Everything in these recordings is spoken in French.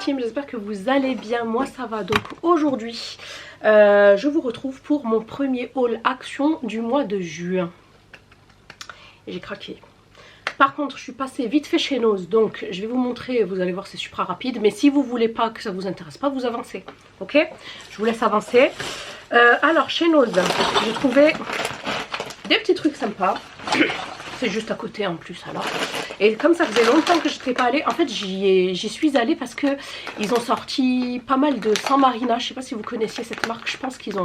team, j'espère que vous allez bien, moi ça va. Donc aujourd'hui je vous retrouve pour mon premier haul action du mois de juin. J'ai craqué. Par contre je suis passée vite fait chez Nose, donc je vais vous montrer, vous allez voir c'est super rapide. Mais si vous voulez pas, que ça vous intéresse pas, vous avancez, ok? Je vous laisse avancer. Alors chez Nose, j'ai trouvé des petits trucs sympas. C'est juste à côté en plus alors. Et comme ça faisait longtemps que je n'étais pas allée, en fait j'y suis allée parce que ils ont sorti pas mal de San Marina. Je sais pas si vous connaissiez cette marque, je pense qu'ils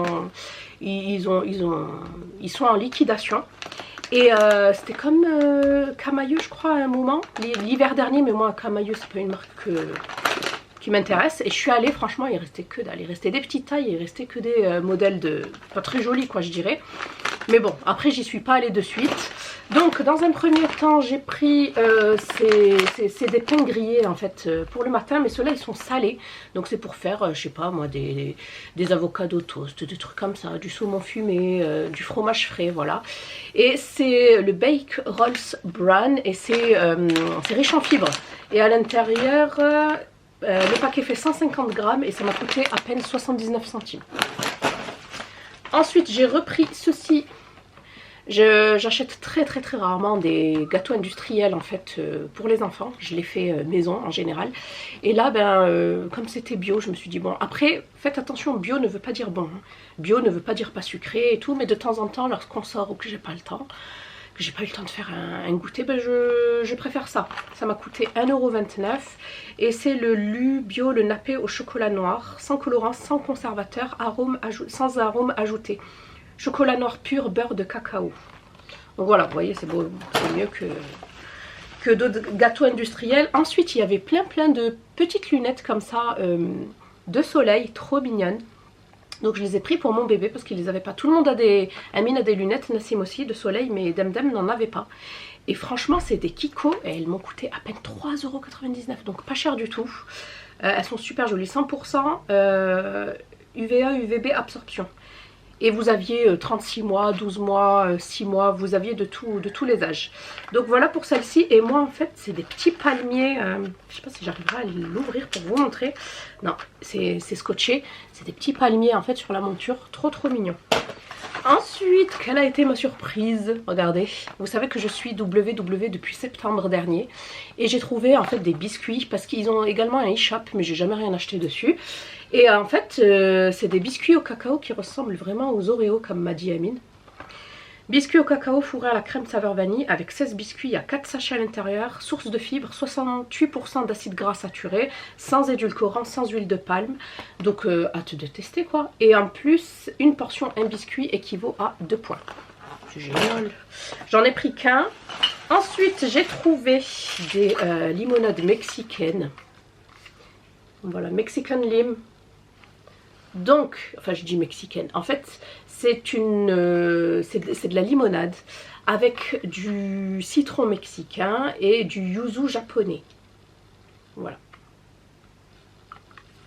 ils sont en liquidation. Et c'était comme Camailleux je crois à un moment, l'hiver dernier, mais moi Camailleux c'est pas une marque qui m'intéresse. Et je suis allée, franchement il restait que dalle, il restait des petites tailles, il restait que des modèles pas très jolis quoi je dirais. Mais bon, après j'y suis pas allée de suite. Donc dans un premier temps j'ai pris c'est des pains grillés en fait pour le matin, mais ceux-là ils sont salés. Donc c'est pour faire je sais pas moi des avocados toast, des trucs comme ça, du saumon fumé, du fromage frais, voilà. Et c'est le Bake Rolls Bran et c'est riche en fibres. Et à l'intérieur le paquet fait 150 grammes et ça m'a coûté à peine 79 centimes. Ensuite j'ai repris ceci. J'achète très rarement des gâteaux industriels en fait pour les enfants. Je les fais maison en général. Et là comme c'était bio, je me suis dit bon, après faites attention, bio ne veut pas dire bon, hein. Bio ne veut pas dire pas sucré et tout, mais de temps en temps lorsqu'on sort ou que j'ai pas le temps, que j'ai pas eu le temps de faire un goûter, je préfère ça. Ça m'a coûté 1,29 € et c'est le Lu bio, le nappé au chocolat noir, sans colorant, sans conservateur, sans arôme ajouté. Chocolat noir pur, beurre de cacao. Donc voilà, vous voyez, c'est mieux que d'autres gâteaux industriels. Ensuite, il y avait plein de petites lunettes comme ça, de soleil, trop mignonnes. Donc je les ai pris pour mon bébé parce qu'il les avait pas. Tout le monde a Amine a des lunettes, Nassim aussi, de soleil, mais Demdem n'en avait pas. Et franchement, c'est des Kiko et elles m'ont coûté à peine 3,99 €, donc pas cher du tout. Elles sont super jolies, 100% UVA, UVB absorption. Et vous aviez 36 mois, 12 mois, 6 mois, vous aviez de tous les âges. Donc voilà pour celle-ci. Et moi en fait c'est des petits palmiers, je sais pas si j'arriverai à l'ouvrir pour vous montrer. Non, c'est scotché. C'est des petits palmiers en fait sur la monture, trop mignon. Ensuite, quelle a été ma surprise? Regardez, vous savez que je suis WW depuis septembre dernier. Et j'ai trouvé en fait des biscuits parce qu'ils ont également un e-shop, mais j'ai jamais rien acheté dessus. Et en fait, c'est des biscuits au cacao qui ressemblent vraiment aux Oreos comme m'a dit Amine. Biscuits au cacao fourrés à la crème saveur vanille avec 16 biscuits, il y a 4 sachets à l'intérieur, source de fibres, 68% d'acide gras saturé, sans édulcorant, sans huile de palme. Donc hâte de tester quoi. Et en plus, une portion, un biscuit équivaut à 2 points. C'est génial. J'en ai pris qu'un. Ensuite, j'ai trouvé des limonades mexicaines. Voilà, Mexican Lim. Donc, enfin je dis mexicaine, en fait c'est de la limonade avec du citron mexicain et du yuzu japonais. Voilà.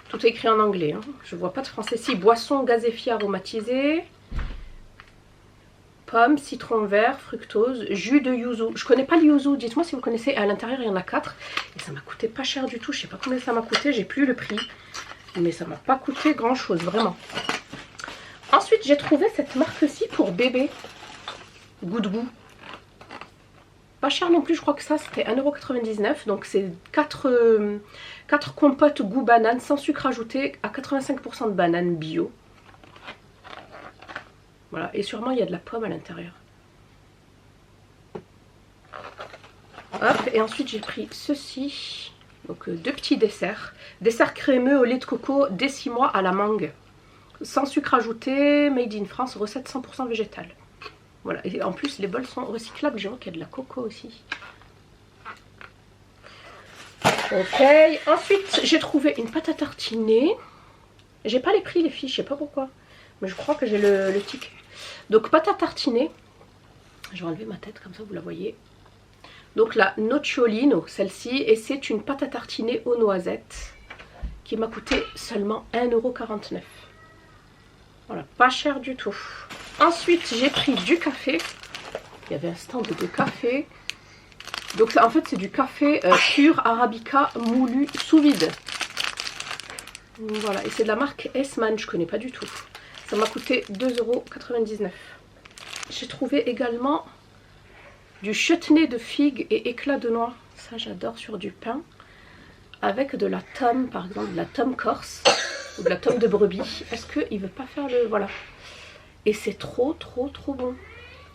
Tout est écrit en anglais, hein. Je vois pas de français. Si, boisson gazéfiée aromatisée, pommes, citron vert, fructose, jus de yuzu. Je connais pas le yuzu, dites-moi si vous connaissez. À l'intérieur il y en a 4 et ça m'a coûté pas cher du tout. Je sais pas combien ça m'a coûté, j'ai plus le prix. Mais ça m'a pas coûté grand chose, vraiment. Ensuite, j'ai trouvé cette marque-ci pour bébé. Goût de goût. Pas cher non plus, je crois que ça, c'était 1,99 €. Donc c'est 4 compotes goût banane sans sucre ajouté à 85% de banane bio. Voilà, et sûrement il y a de la pomme à l'intérieur. Hop, et ensuite j'ai pris ceci. Donc 2 petits desserts. Dessert crémeux au lait de coco dès 6 mois à la mangue. Sans sucre ajouté, made in France, recette 100% végétale. Voilà, et en plus les bols sont recyclables, je vois qu'il y a de la coco aussi. Ok, ensuite j'ai trouvé une pâte à tartiner. J'ai pas les prix les filles, je sais pas pourquoi. Mais je crois que j'ai le ticket. Donc pâte à tartiner. Je vais enlever ma tête comme ça vous la voyez. Donc la nocciolino, celle-ci, et c'est une pâte à tartiner aux noisettes qui m'a coûté seulement 1,49 €. Voilà, pas cher du tout. Ensuite, j'ai pris du café. Il y avait un stand de café. Donc en fait, c'est du café pur Arabica moulu sous vide. Voilà, et c'est de la marque Hessmann, je connais pas du tout. Ça m'a coûté 2,99 €. J'ai trouvé également du chutney de figues et éclat de noix. Ça j'adore sur du pain. Avec de la tome, par exemple de la tome corse ou de la tome de brebis. Est-ce qu'il veut pas faire le... Voilà. Et c'est trop bon.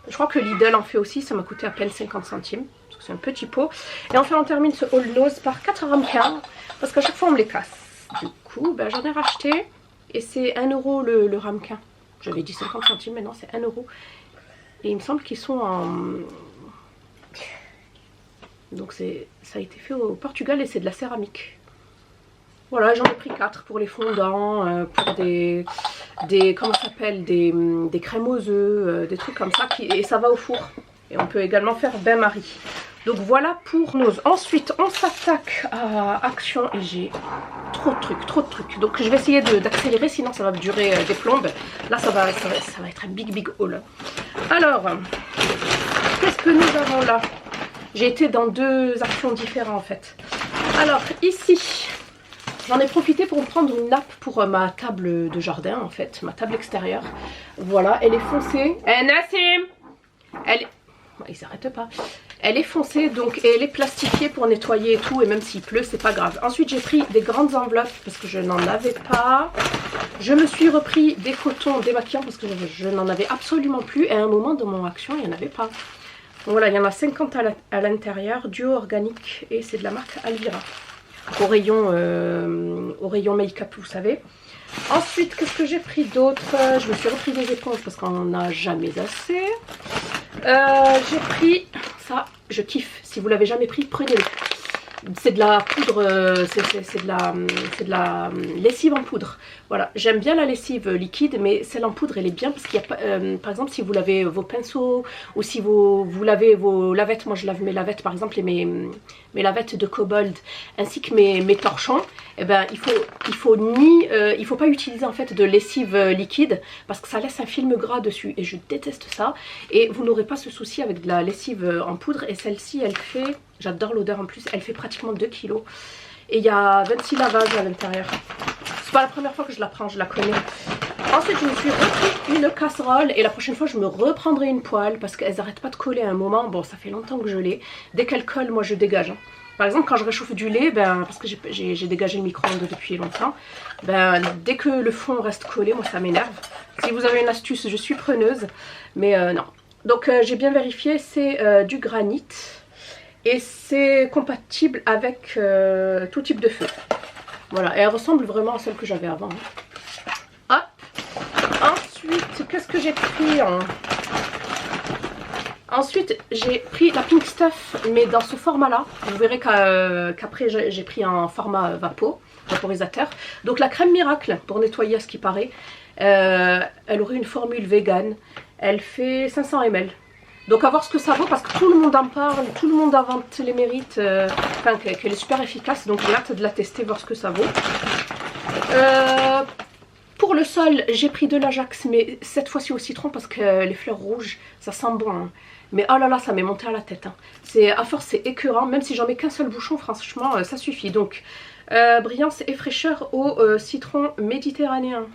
Je crois que Lidl en fait aussi, ça m'a coûté à peine 50 centimes. Parce que c'est un petit pot. Et enfin on termine ce haul nose par 4 ramequins. Parce qu'à chaque fois on me les casse. Du coup, ben, j'en ai racheté. Et c'est 1 € le ramequin. J'avais dit 50 centimes, mais non, c'est 1 €. Et il me semble qu'ils sont en... Donc ça a été fait au Portugal et c'est de la céramique. Voilà, j'en ai pris 4 pour les fondants, pour des comment ça s'appelle, des crèmes aux œufs, des trucs comme ça. Et ça va au four. Et on peut également faire bain-marie. Donc voilà pour nos... Ensuite, on s'attaque à Action et j'ai trop de trucs. Donc je vais essayer d'accélérer, sinon ça va durer des plombes. Là, ça va être un big haul. Alors, qu'est-ce que nous avons là? J'ai été dans 2 actions différentes en fait. Alors, ici, j'en ai profité pour me prendre une nappe pour ma table de jardin en fait, ma table extérieure. Voilà, elle est foncée. Nassim, elle est... Ils s'arrêtent pas. Elle est foncée donc et elle est plastifiée pour nettoyer et tout, et même s'il pleut c'est pas grave. Ensuite j'ai pris des grandes enveloppes parce que je n'en avais pas. Je me suis repris des cotons démaquillants parce que je n'en avais absolument plus, et à un moment dans mon action il n'y en avait pas. Donc voilà, il y en a 50 à l'intérieur, duo organique, et c'est de la marque Alvira. Au rayon make-up, vous savez. Ensuite, qu'est-ce que j'ai pris d'autre? Je me suis repris des éponges parce qu'on n'en a jamais assez. J'ai pris ça, je kiffe. Si vous l'avez jamais pris, prenez-le. C'est de la poudre, c'est de la lessive en poudre. Voilà, j'aime bien la lessive liquide, mais celle en poudre elle est bien parce qu'il y a, par exemple, si vous lavez vos pinceaux ou si vous lavez vos lavettes, moi je lave mes lavettes par exemple et mes lavettes de Kobold ainsi que mes torchons, et ben il faut pas utiliser en fait de lessive liquide parce que ça laisse un film gras dessus et je déteste ça. Et vous n'aurez pas ce souci avec de la lessive en poudre, et celle-ci elle fait, j'adore l'odeur en plus, elle fait pratiquement 2 kg et il y a 26 lavages à l'intérieur. C'est pas la première fois que je la prends, je la connais. Ensuite je me suis repris une casserole et la prochaine fois je me reprendrai une poêle parce qu'elles n'arrêtent pas de coller à un moment. Bon, ça fait longtemps que je l'ai. Dès qu'elles collent, moi je dégage. Par exemple quand je réchauffe du lait, ben, parce que j'ai dégagé le micro-ondes depuis longtemps, ben, dès que le fond reste collé, moi ça m'énerve. Si vous avez une astuce, je suis preneuse, mais non. Donc j'ai bien vérifié, c'est du granit et c'est compatible avec tout type de feu. Voilà, et elle ressemble vraiment à celle que j'avais avant. Hop. Ensuite, qu'est-ce que j'ai pris Ensuite, j'ai pris la Pink Stuff, mais dans ce format-là. Vous verrez qu'après, j'ai pris un format vaporisateur. Donc la crème miracle, pour nettoyer à ce qui paraît, elle aurait une formule vegan. Elle fait 500 ml. Donc à voir ce que ça vaut parce que tout le monde en parle, tout le monde invente les mérites, enfin qu'elle est super efficace. Donc j'ai hâte de la tester, voir ce que ça vaut. Pour le sol, j'ai pris de l'Ajax, mais cette fois-ci au citron parce que les fleurs rouges, ça sent bon. Hein. Mais oh là là, ça m'est monté à la tête. Hein. À force, c'est écœurant. Même si j'en mets qu'un seul bouchon, franchement, ça suffit. Donc, brillance et fraîcheur au citron méditerranéen.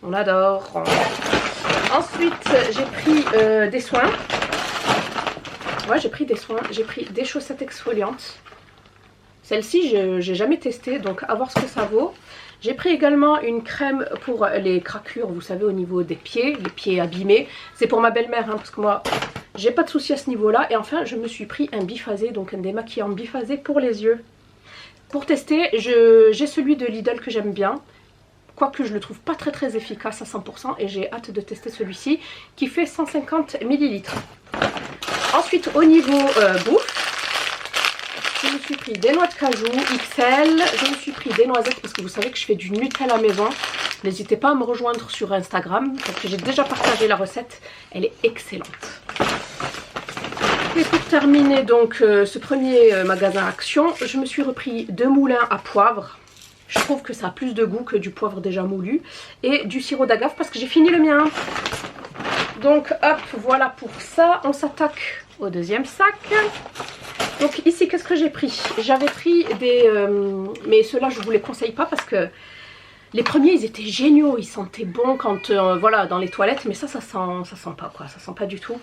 On adore. Ensuite, j'ai pris des soins. Ouais, j'ai pris des soins. J'ai pris des chaussettes exfoliantes. Celle-ci, j'ai jamais testé, donc à voir ce que ça vaut. J'ai pris également une crème pour les craquures, vous savez, au niveau des pieds, les pieds abîmés. C'est pour ma belle-mère, hein, parce que moi, j'ai pas de souci à ce niveau-là. Et enfin, je me suis pris un biphasé, donc un démaquillant biphasé pour les yeux. Pour tester, j'ai celui de Lidl que j'aime bien. Quoique je le trouve pas très efficace à 100%, et j'ai hâte de tester celui-ci qui fait 150 ml. Ensuite, au niveau bouffe, je me suis pris des noix de cajou XL, je me suis pris des noisettes parce que vous savez que je fais du Nutella maison. N'hésitez pas à me rejoindre sur Instagram parce que j'ai déjà partagé la recette, elle est excellente. Et pour terminer donc ce premier magasin Action, je me suis repris 2 moulins à poivre. Je trouve que ça a plus de goût que du poivre déjà moulu. Et du sirop d'agave parce que j'ai fini le mien. Donc hop, voilà pour ça. On s'attaque au deuxième sac. Donc ici, qu'est-ce que j'ai pris? J'avais pris des... mais ceux-là, je vous les conseille pas parce que les premiers, ils étaient géniaux. Ils sentaient bon quand, voilà, dans les toilettes. Mais ça sent pas, quoi. Ça sent pas du tout.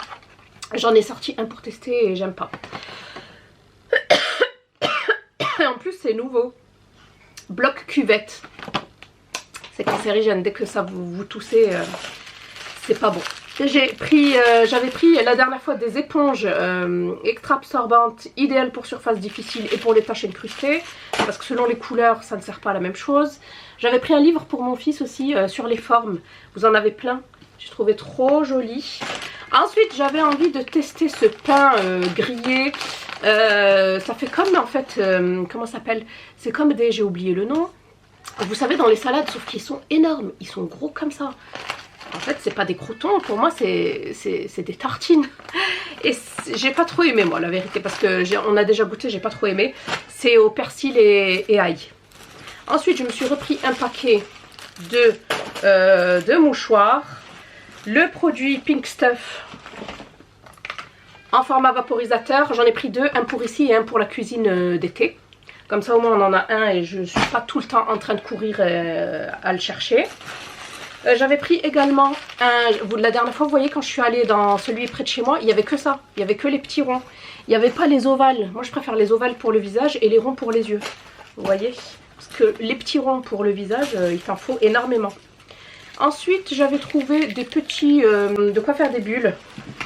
J'en ai sorti un pour tester et j'aime pas. Et en plus, c'est nouveau. Bloc cuvette. C'est cancérigène. Dès que ça vous toussez, c'est pas bon. J'avais pris la dernière fois des éponges extra absorbantes, idéales pour surface difficile et pour les taches incrustées, parce que selon les couleurs ça ne sert pas à la même chose. J'avais pris un livre pour mon fils aussi sur les formes, vous en avez plein, j'ai trouvé trop joli. Ensuite j'avais envie de tester ce pain grillé, ça fait comme en fait, comment ça s'appelle, c'est comme des, j'ai oublié le nom, vous savez dans les salades, sauf qu'ils sont énormes, ils sont gros comme ça. En fait, c'est pas des croûtons, pour moi, c'est des tartines. Et j'ai pas trop aimé, moi, la vérité, parce que on a déjà goûté, j'ai pas trop aimé. C'est au persil et ail. Ensuite, je me suis repris un paquet de mouchoirs. Le produit Pink Stuff en format vaporisateur. J'en ai pris deux, un pour ici et un pour la cuisine d'été. Comme ça, au moins, on en a un et je suis pas tout le temps en train de courir à le chercher. J'avais pris également la dernière fois, vous voyez, quand je suis allée dans celui près de chez moi, il n'y avait que ça, il n'y avait que les petits ronds. Il n'y avait pas les ovales. Moi je préfère les ovales pour le visage et les ronds pour les yeux. Vous voyez, parce que les petits ronds pour le visage, il t'en faut énormément. Ensuite j'avais trouvé des petits, de quoi faire des bulles.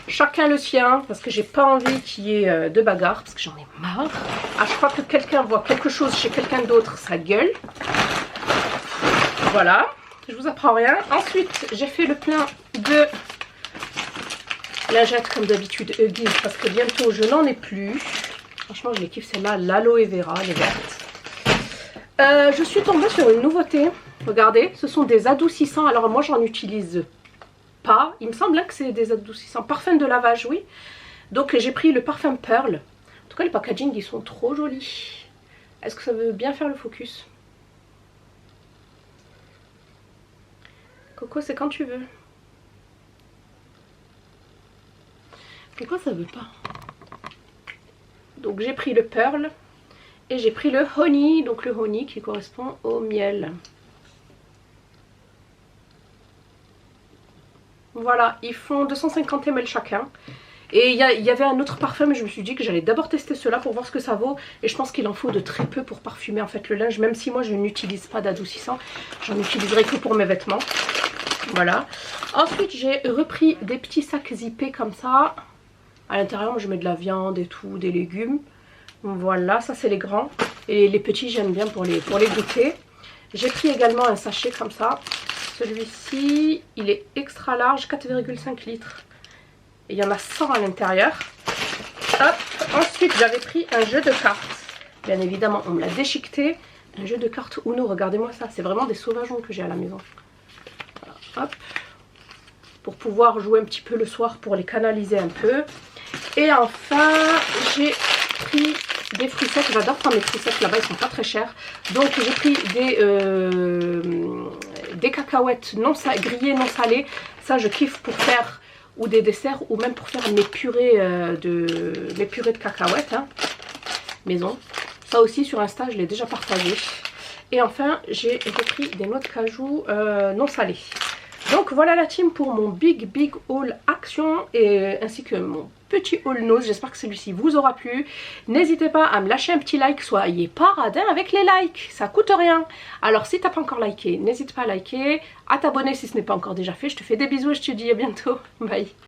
Chacun le sien, parce que j'ai pas envie qu'il y ait de bagarre, parce que j'en ai marre. À chaque fois que quelqu'un voit quelque chose chez quelqu'un d'autre, ça gueule. Voilà. Je vous apprends rien. Ensuite, j'ai fait le plein de lingettes comme d'habitude Huggies parce que bientôt je n'en ai plus. Franchement, je les kiffe celle-là, l'aloe vera, les vertes. Je suis tombée sur une nouveauté. Regardez, ce sont des adoucissants. Alors moi, j'en utilise pas. Il me semble que c'est des adoucissants. Parfum de lavage, oui. Donc j'ai pris le parfum Pearl. En tout cas, les packaging, ils sont trop jolis. Est-ce que ça veut bien faire le focus ? Coco, c'est quand tu veux. Pourquoi ça veut pas? Donc j'ai pris le Pearl et j'ai pris le Honey. Donc le Honey qui correspond au miel. Voilà, ils font 250 ml chacun. Et il y avait un autre parfum, mais je me suis dit que j'allais d'abord tester cela pour voir ce que ça vaut. Et je pense qu'il en faut de très peu pour parfumer en fait le linge. Même si moi je n'utilise pas d'adoucissant, j'en utiliserai que pour mes vêtements. Voilà. Ensuite j'ai repris des petits sacs zippés comme ça. À l'intérieur moi je mets de la viande et tout, des légumes. Voilà, ça c'est les grands. Et les petits j'aime bien pour les goûter. J'ai pris également un sachet comme ça. Celui-ci il est extra large, 4,5 litres. Et il y en a 100 à l'intérieur. Hop. Ensuite j'avais pris un jeu de cartes. Bien évidemment on me l'a déchiqueté. Un jeu de cartes Uno, regardez-moi ça. C'est vraiment des sauvageons que j'ai à la maison. Hop, pour pouvoir jouer un petit peu le soir pour les canaliser un peu. Et enfin j'ai pris des fruits secs. J'adore prendre les fruits secs là-bas, ils sont pas très chers. Donc j'ai pris des cacahuètes grillées non salées. Ça je kiffe pour faire ou des desserts ou même pour faire mes purées de cacahuètes hein, maison. Ça aussi sur Insta je l'ai déjà partagé. Et enfin j'ai repris des noix de cajou non salées. Donc voilà la team pour mon big haul action et ainsi que mon petit haul nose. J'espère que celui-ci vous aura plu. N'hésitez pas à me lâcher un petit like, soyez pas radin avec les likes, ça coûte rien. Alors si t'as pas encore liké, n'hésite pas à liker, à t'abonner si ce n'est pas encore déjà fait. Je te fais des bisous et je te dis à bientôt, bye.